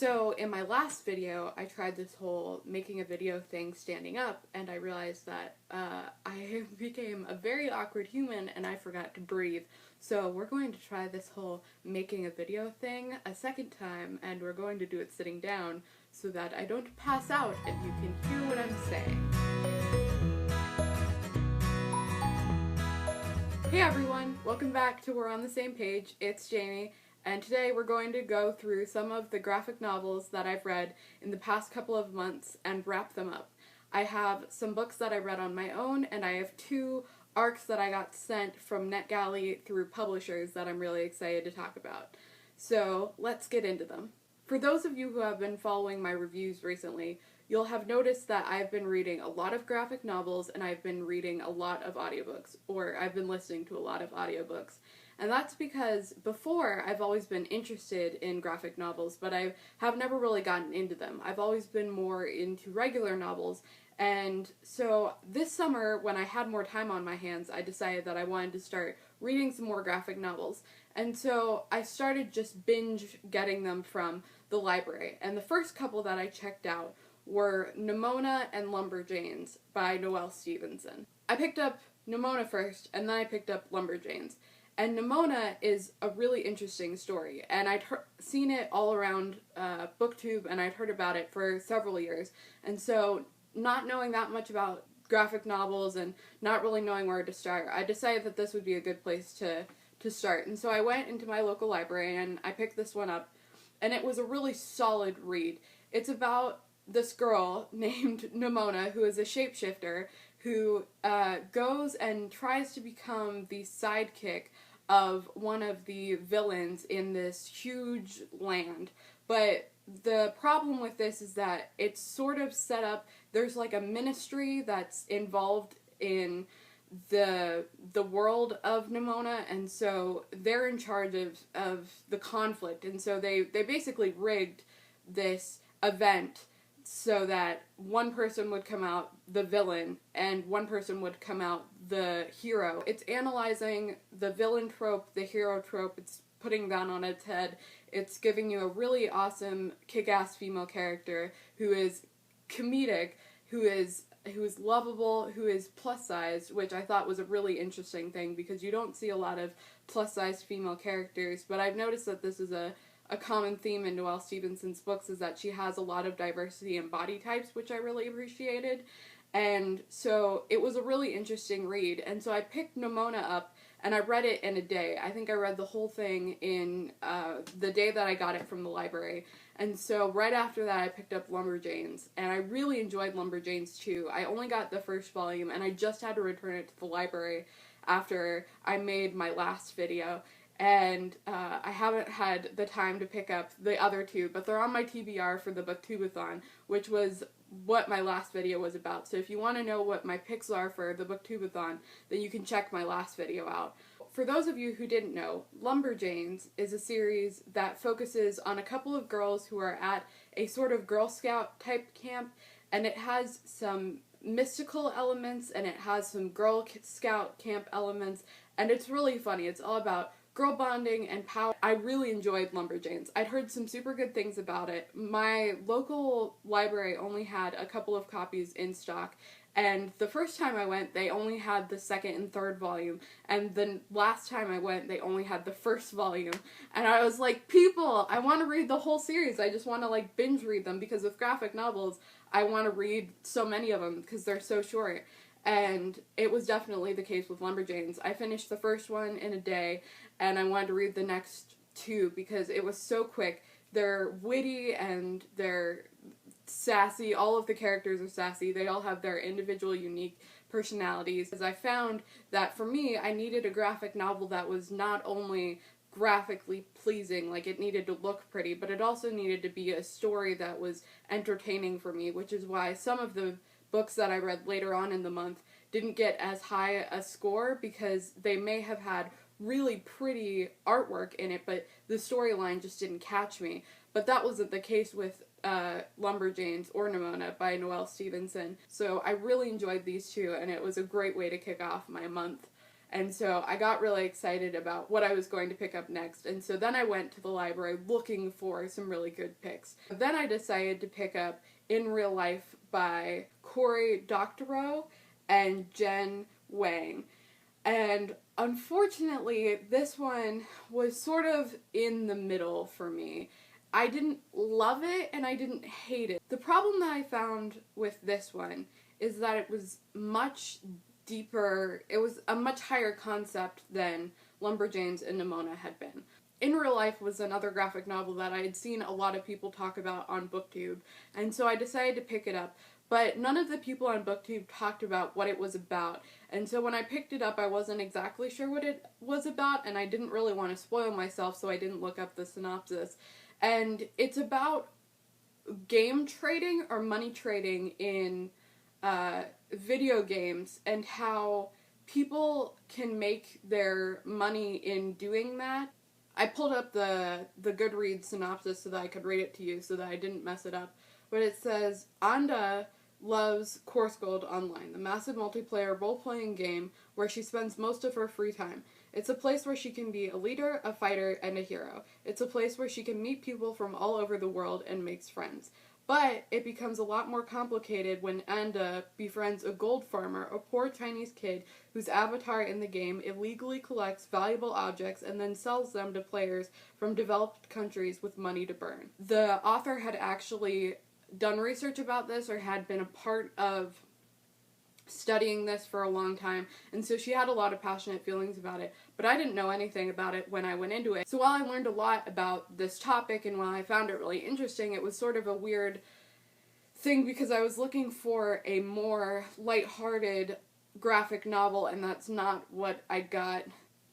So in my last video, I tried this whole making a video thing standing up, and I realized that I became a very awkward human and I forgot to breathe. So we're going to try this whole making a video thing a second time, and we're going to do it sitting down so that I don't pass out and you can hear what I'm saying. Hey everyone, welcome back to We're on the Same Page. It's Jamie. And today we're going to go through some of the graphic novels that I've read in the past couple of months and wrap them up. I have some books that I read on my own, and I have 2 arcs that I got sent from NetGalley through publishers that I'm really excited to talk about. So let's get into them. For those of you who have been following my reviews recently, you'll have noticed that I've been reading a lot of graphic novels and I've been reading a lot of audiobooks, or I've been listening to a lot of audiobooks. And that's because before I've always been interested in graphic novels, but I have never really gotten into them. I've always been more into regular novels, and so this summer when I had more time on my hands, I decided that I wanted to start reading some more graphic novels. And so I started just binge getting them from the library. And the first couple that I checked out were Nimona and Lumberjanes by Noelle Stevenson. I picked up Nimona first, and then I picked up Lumberjanes. And Nimona is a really interesting story, and I'd seen it all around BookTube, and I'd heard about it for several years. And so, not knowing that much about graphic novels and not really knowing where to start, I decided that this would be a good place to start. And so I went into my local library and I picked this one up, and it was a really solid read. It's about this girl named Nimona, who is a shapeshifter, who goes and tries to become the sidekick of one of the villains in this huge land. But the problem with this is that it's sort of set up, there's like a ministry that's involved in the world of Nimona, and so they're in charge of the conflict, and so they basically rigged this event so that one person would come out the villain and one person would come out the hero. It's analyzing the villain trope, the hero trope. It's putting that on its head. It's giving you a really awesome kick-ass female character who is comedic, who is lovable, who is plus-sized, which I thought was a really interesting thing because you don't see a lot of plus-sized female characters, but I've noticed that this is a common theme in Noelle Stevenson's books, is that she has a lot of diversity in body types, which I really appreciated. And so it was a really interesting read. And so I picked Nimona up and I read it in a day. I think I read the whole thing in the day that I got it from the library. And so right after that I picked up Lumberjanes, and I really enjoyed Lumberjanes too. I only got the first volume and I just had to return it to the library after I made my last video. And I haven't had the time to pick up the other 2, but they're on my TBR for the Booktubeathon, which was what my last video was about. So if you want to know what my picks are for the Booktubeathon, then you can check my last video out. For those of you who didn't know, Lumberjanes is a series that focuses on a couple of girls who are at a sort of Girl Scout type camp, and it has some mystical elements and it has some Girl Scout camp elements, and it's really funny. It's all about girl bonding and power. I really enjoyed Lumberjanes. I'd heard some super good things about it. My local library only had a couple of copies in stock, and the first time I went, they only had the 2nd and 3rd volume, and the last time I went, they only had the 1st volume. And I was like, people, I want to read the whole series. I just want to like binge read them, because with graphic novels, I want to read so many of them because they're so short. And it was definitely the case with Lumberjanes. I finished the first one in a day, and I wanted to read the next 2 because it was so quick. They're witty and they're sassy. All of the characters are sassy. They all have their individual, unique personalities. As I found that for me, I needed a graphic novel that was not only graphically pleasing, like it needed to look pretty, but it also needed to be a story that was entertaining for me, which is why some of the books that I read later on in the month didn't get as high a score, because they may have had really pretty artwork in it, but the storyline just didn't catch me. But that wasn't the case with Lumberjanes or Nimona by Noelle Stevenson. So I really enjoyed these 2, and it was a great way to kick off my month. And so I got really excited about what I was going to pick up next. And so then I went to the library looking for some really good picks. Then I decided to pick up In Real Life by Cory Doctorow and Jen Wang. And unfortunately, this one was sort of in the middle for me. I didn't love it and I didn't hate it. The problem that I found with this one is that it was much deeper, it was a much higher concept than Lumberjanes and Nimona had been. In Real Life was another graphic novel that I had seen a lot of people talk about on BookTube, and so I decided to pick it up. But none of the people on BookTube talked about what it was about, and so when I picked it up I wasn't exactly sure what it was about, and I didn't really want to spoil myself, so I didn't look up the synopsis. And it's about game trading or money trading in video games, and how people can make their money in doing that. I pulled up the Goodreads synopsis so that I could read it to you so that I didn't mess it up. But it says, Anda loves Course Gold Online, the massive multiplayer role-playing game where she spends most of her free time. It's a place where she can be a leader, a fighter, and a hero. It's a place where she can meet people from all over the world and makes friends. But it becomes a lot more complicated when Anda befriends a gold farmer, a poor Chinese kid whose avatar in the game illegally collects valuable objects and then sells them to players from developed countries with money to burn. The author had actually done research about this, or had been a part of studying this for a long time, and so she had a lot of passionate feelings about it, but I didn't know anything about it when I went into it. So while I learned a lot about this topic, and while I found it really interesting, it was sort of a weird thing because I was looking for a more lighthearted graphic novel, and that's not what I got.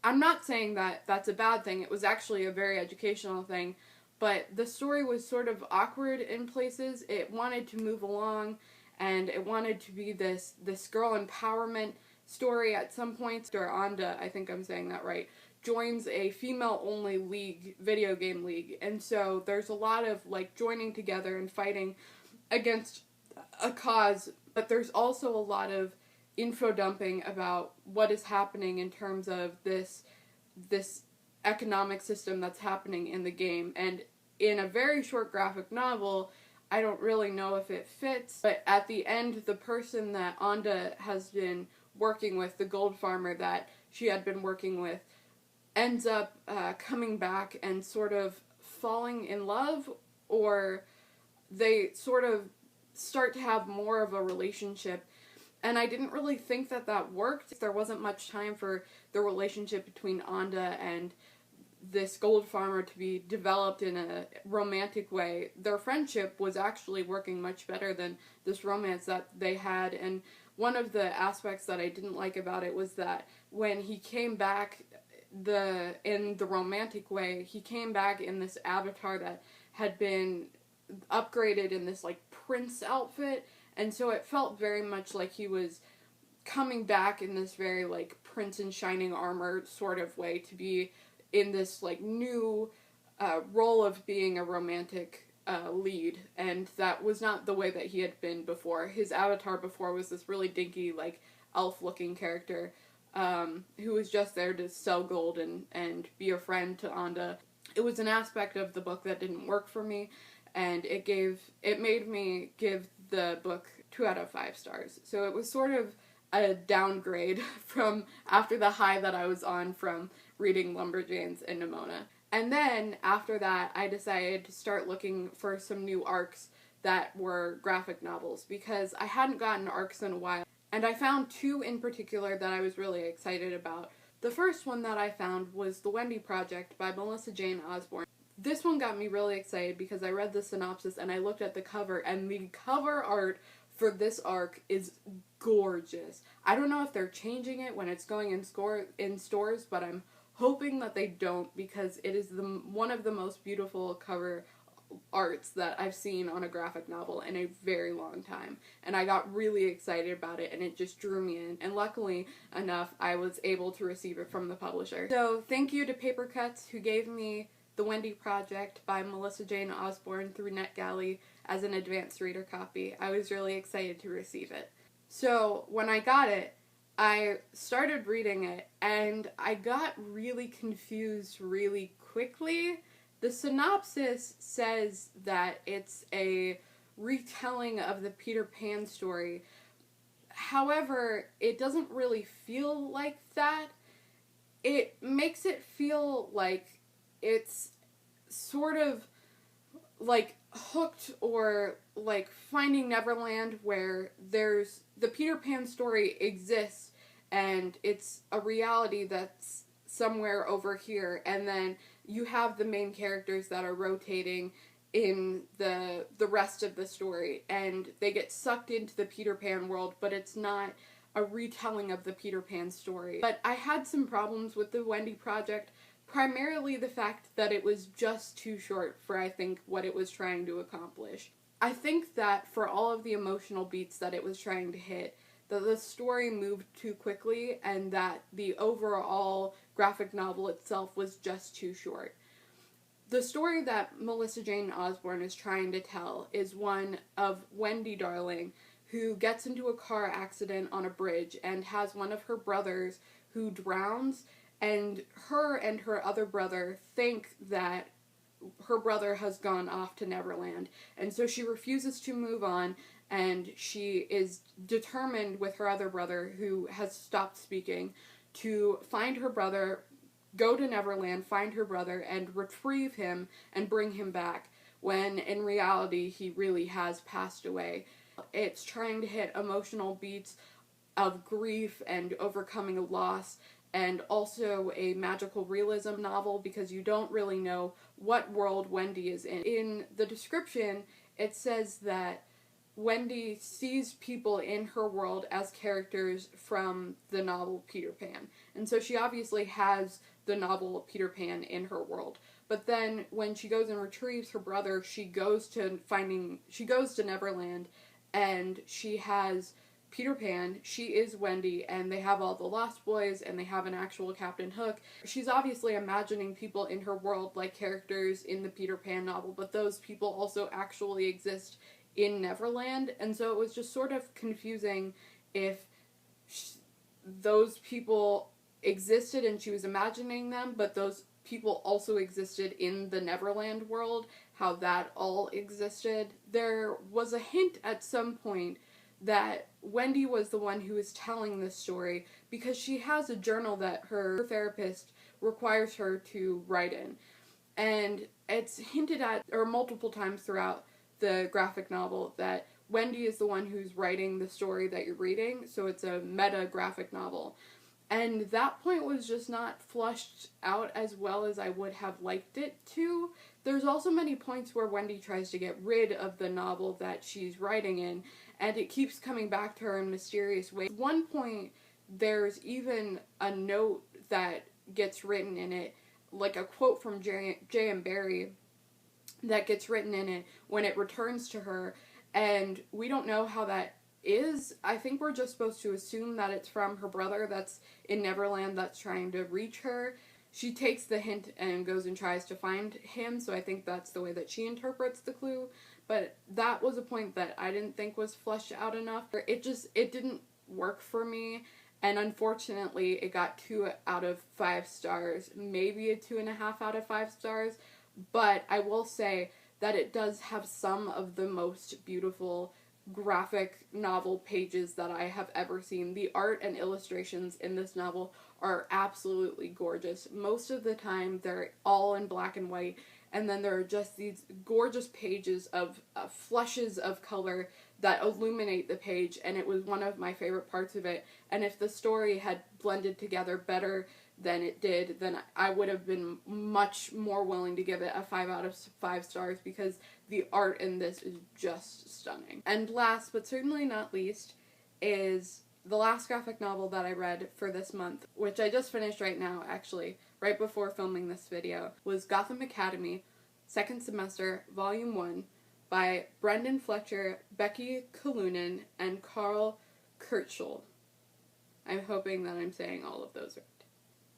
I'm not saying that that's a bad thing, it was actually a very educational thing, but the story was sort of awkward in places. It wanted to move along, and it wanted to be this girl empowerment story at some points. Anda, I think I'm saying that right, joins a female-only league, video game league, and so there's a lot of like joining together and fighting against a cause, but there's also a lot of info dumping about what is happening in terms of this economic system that's happening in the game. And in a very short graphic novel, I don't really know if it fits, but at the end, the person that Anda has been working with, the gold farmer that she had been working with, ends up coming back and sort of falling in love, or they sort of start to have more of a relationship. And I didn't really think that that worked. There wasn't much time for the relationship between Anda and this gold farmer to be developed in a romantic way. Their friendship was actually working much better than this romance that they had, and one of the aspects that I didn't like about it was that when he came back in the romantic way, he came back in this avatar that had been upgraded in this like prince outfit, and so it felt very much like he was coming back in this very like prince in shining armor sort of way to be in this like new role of being a romantic lead, and that was not the way that he had been before. His avatar before was this really dinky like elf looking character who was just there to sell gold and be a friend to Anda. It was an aspect of the book that didn't work for me, and it made me give the book 2 out of 5 stars. So it was sort of a downgrade from after the high that I was on from reading Lumberjanes and Nimona. And then after that, I decided to start looking for some new arcs that were graphic novels, because I hadn't gotten arcs in a while, and I found 2 in particular that I was really excited about. The first one that I found was The Wendy Project by Melissa Jane Osborne. This one got me really excited because I read the synopsis and I looked at the cover, and the cover art for this arc is gorgeous. I don't know if they're changing it when it's going in stores, but I'm hoping that they don't, because it is one of the most beautiful cover arts that I've seen on a graphic novel in a very long time, and I got really excited about it, and it just drew me in, and luckily enough I was able to receive it from the publisher. So thank you to Paper Cuts, who gave me The Wendy Project by Melissa Jane Osborne through NetGalley as an advanced reader copy. I was really excited to receive it. So when I got it, I started reading it, and I got really confused really quickly. The synopsis says that it's a retelling of the Peter Pan story. However, it doesn't really feel like that. It makes it feel like it's sort of like Hooked or like Finding Neverland, where there's the Peter Pan story exists and it's a reality that's somewhere over here, and then you have the main characters that are rotating in the rest of the story, and they get sucked into the Peter Pan world, but it's not a retelling of the Peter Pan story. But I had some problems with the Wendy Project, primarily the fact that it was just too short for, I think, what it was trying to accomplish. I think that for all of the emotional beats that it was trying to hit, that the story moved too quickly, and that the overall graphic novel itself was just too short. The story that Melissa Jane Osborne is trying to tell is one of Wendy Darling, who gets into a car accident on a bridge and has one of her brothers who drowns, and her other brother think that her brother has gone off to Neverland, and so she refuses to move on, and she is determined with her other brother, who has stopped speaking, to find her brother, go to Neverland, find her brother, and retrieve him and bring him back, when in reality he really has passed away. It's trying to hit emotional beats of grief and overcoming a loss, and also a magical realism novel, because you don't really know what world Wendy is in. In the description, it says that Wendy sees people in her world as characters from the novel Peter Pan. And so she obviously has the novel Peter Pan in her world. But then when she goes and retrieves her brother, she goes to Neverland, and she has Peter Pan, she is Wendy, and they have all the Lost Boys, and they have an actual Captain Hook. She's obviously imagining people in her world like characters in the Peter Pan novel, but those people also actually exist in Neverland, and so it was just sort of confusing if those people existed and she was imagining them, but those people also existed in the Neverland world, how that all existed. There was a hint at some point that Wendy was the one who was telling this story, because she has a journal that her therapist requires her to write in. And it's hinted at, or multiple times throughout the graphic novel, that Wendy is the one who's writing the story that you're reading, so it's a meta graphic novel. And that point was just not flushed out as well as I would have liked it to. There's also many points where Wendy tries to get rid of the novel that she's writing in, and it keeps coming back to her in mysterious ways. At one point, there's even a note that gets written in it, like a quote from J.M. Barrie that gets written in it when it returns to her, and we don't know how that is. I think we're just supposed to assume that it's from her brother that's in Neverland that's trying to reach her. She takes the hint and goes and tries to find him, so I think that's the way that she interprets the clue. But that was a point that I didn't think was fleshed out enough. It didn't work for me, and unfortunately it got 2 out of 5 stars, maybe a 2.5 out of 5 stars, but I will say that it does have some of the most beautiful graphic novel pages that I have ever seen. The art and illustrations in this novel are absolutely gorgeous. Most of the time they're all in black and white, and then there are just these gorgeous pages of flushes of color that illuminate the page, and it was one of my favorite parts of it. And if the story had blended together better than it did, then I would have been much more willing to give it a 5 out of 5 stars, because the art in this is just stunning. And last but certainly not least is the last graphic novel that I read for this month, which I just finished right now, actually, right before filming this video, was Gotham Academy, Second Semester, Volume 1, by Brendan Fletcher, Becky Kalunin, and Carl Kirchhoff. I'm hoping that I'm saying all of those right.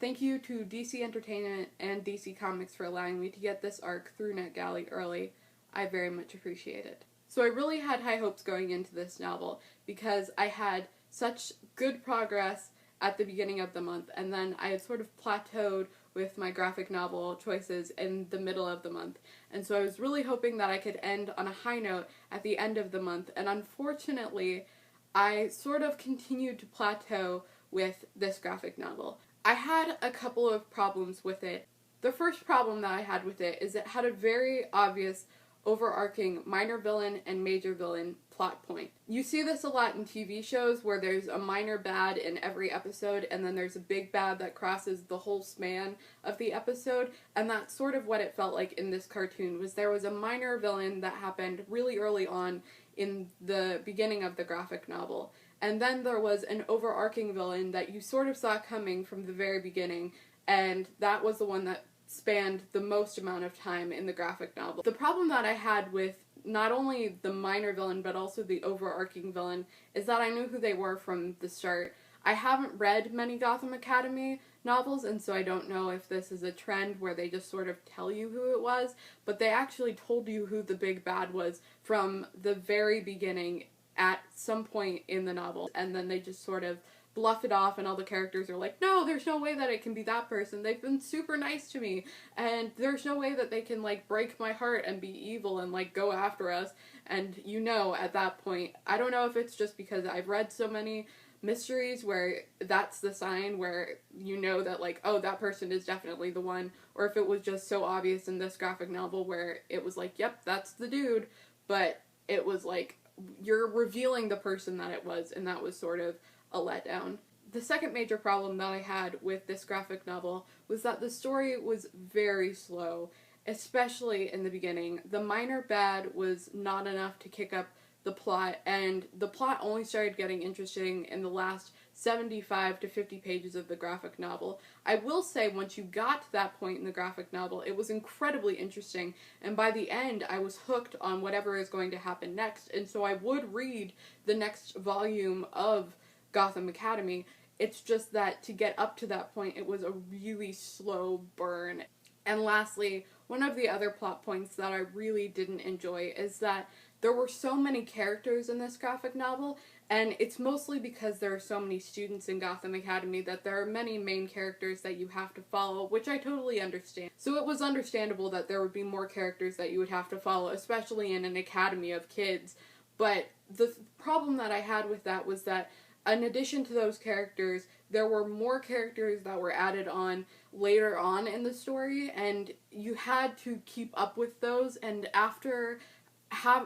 Thank you to DC Entertainment and DC Comics for allowing me to get this arc through NetGalley early. I very much appreciate it. So I really had high hopes going into this novel, because I had such good progress at the beginning of the month, and then I had sort of plateaued with my graphic novel choices in the middle of the month. And so I was really hoping that I could end on a high note at the end of the month, and unfortunately, I sort of continued to plateau with this graphic novel. I had a couple of problems with it. The first problem that I had with it is it had a very obvious overarching minor villain and major villain plot point. You see this a lot in TV shows where there's a minor bad in every episode and then there's a big bad that crosses the whole span of the episode, and that's sort of what it felt like in this cartoon. Was there was a minor villain that happened really early on in the beginning of the graphic novel, and then there was an overarching villain that you sort of saw coming from the very beginning, and that was the one that spanned the most amount of time in the graphic novel. The problem that I had with not only the minor villain but also the overarching villain is that I knew who they were from the start. I haven't read many Gotham Academy novels, and so I don't know if this is a trend where they just sort of tell you who it was, but they actually told you who the big bad was from the very beginning at some point in the novel, and then they just sort of bluff it off, and all the characters are like, no, there's no way that it can be that person. They've been super nice to me, and there's no way that they can, like, break my heart and be evil and, like, go after us. And you know at that point, I don't know if it's just because I've read so many mysteries where that's the sign where you know that, like, oh, that person is definitely the one, or if it was just so obvious in this graphic novel where it was like, yep, that's the dude, but it was like, you're revealing the person that it was, and that was sort of a letdown. The second major problem that I had with this graphic novel was that the story was very slow, especially in the beginning. The minor bad was not enough to kick up the plot, and the plot only started getting interesting in the last 75 to 50 pages of the graphic novel. I will say, once you got to that point in the graphic novel, it was incredibly interesting, and by the end, I was hooked on whatever is going to happen next, and so I would read the next volume of Gotham Academy. It's just that to get up to that point, it was a really slow burn. And lastly, one of the other plot points that I really didn't enjoy is that there were so many characters in this graphic novel, and it's mostly because there are so many students in Gotham Academy that there are many main characters that you have to follow, which I totally understand. So it was understandable that there would be more characters that you would have to follow, especially in an academy of kids. But the problem that I had with that was that in addition to those characters, there were more characters that were added on later on in the story, and you had to keep up with those, and after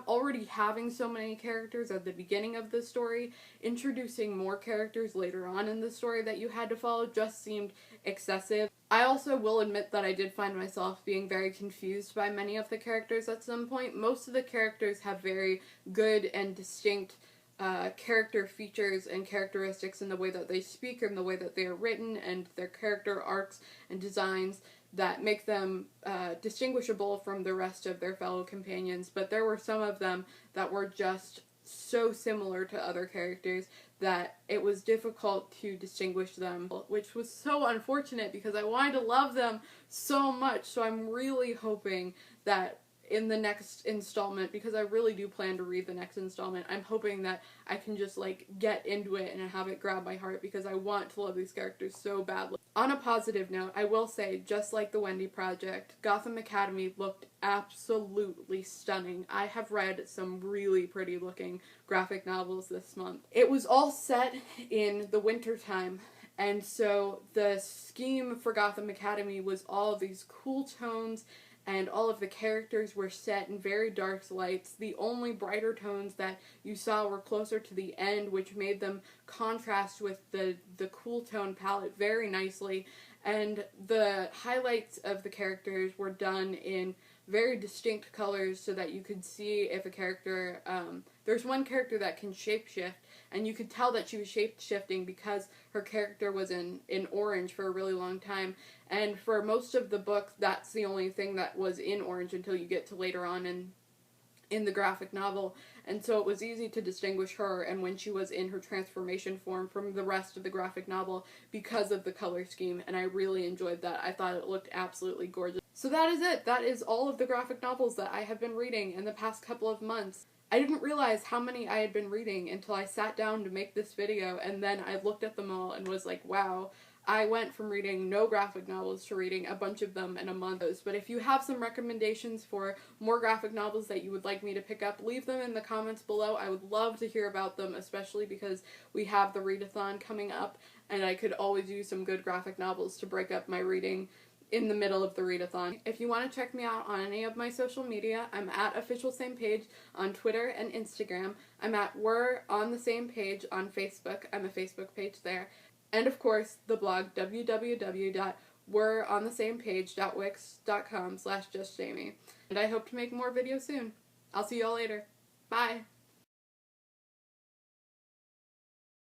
already having so many characters at the beginning of the story, introducing more characters later on in the story that you had to follow just seemed excessive. I also will admit that I did find myself being very confused by many of the characters at some point. Most of the characters have very good and distinct character features and characteristics in the way that they speak and the way that they are written and their character arcs and designs that make them distinguishable from the rest of their fellow companions, but there were some of them that were just so similar to other characters that it was difficult to distinguish them, which was so unfortunate because I wanted to love them so much. So I'm really hoping that in the next installment, because I really do plan to read the next installment, I'm hoping that I can just, like, get into it and have it grab my heart because I want to love these characters so badly. On a positive note, I will say, just like the Wendy Project, Gotham Academy looked absolutely stunning. I have read some really pretty looking graphic novels this month. It was all set in the winter time, and so the scheme for Gotham Academy was all of these cool tones, and all of the characters were set in very dark lights. The only brighter tones that you saw were closer to the end, which made them contrast with the cool tone palette very nicely. And the highlights of the characters were done in very distinct colors so that you could see if a character, there's one character that can shapeshift, and you could tell that she was shape-shifting because her character was in orange for a really long time. And for most of the book, that's the only thing that was in orange until you get to later on in the graphic novel. And so it was easy to distinguish her and when she was in her transformation form from the rest of the graphic novel because of the color scheme, and I really enjoyed that. I thought it looked absolutely gorgeous. So that is it. That is all of the graphic novels that I have been reading in the past couple of months. I didn't realize how many I had been reading until I sat down to make this video, and then I looked at them all and was like, wow, I went from reading no graphic novels to reading a bunch of them in a month. But if you have some recommendations for more graphic novels that you would like me to pick up, leave them in the comments below. I would love to hear about them, especially because we have the readathon coming up, and I could always use some good graphic novels to break up my reading in the middle of the readathon. If you want to check me out on any of my social media, I'm at Official Same Page on Twitter and Instagram. I'm at We're on the Same Page on Facebook. I'm a Facebook page there. And of course, the blog www.we'ronthesamepage.wix.com/justjaime. And I hope to make more videos soon. I'll see y'all later. Bye!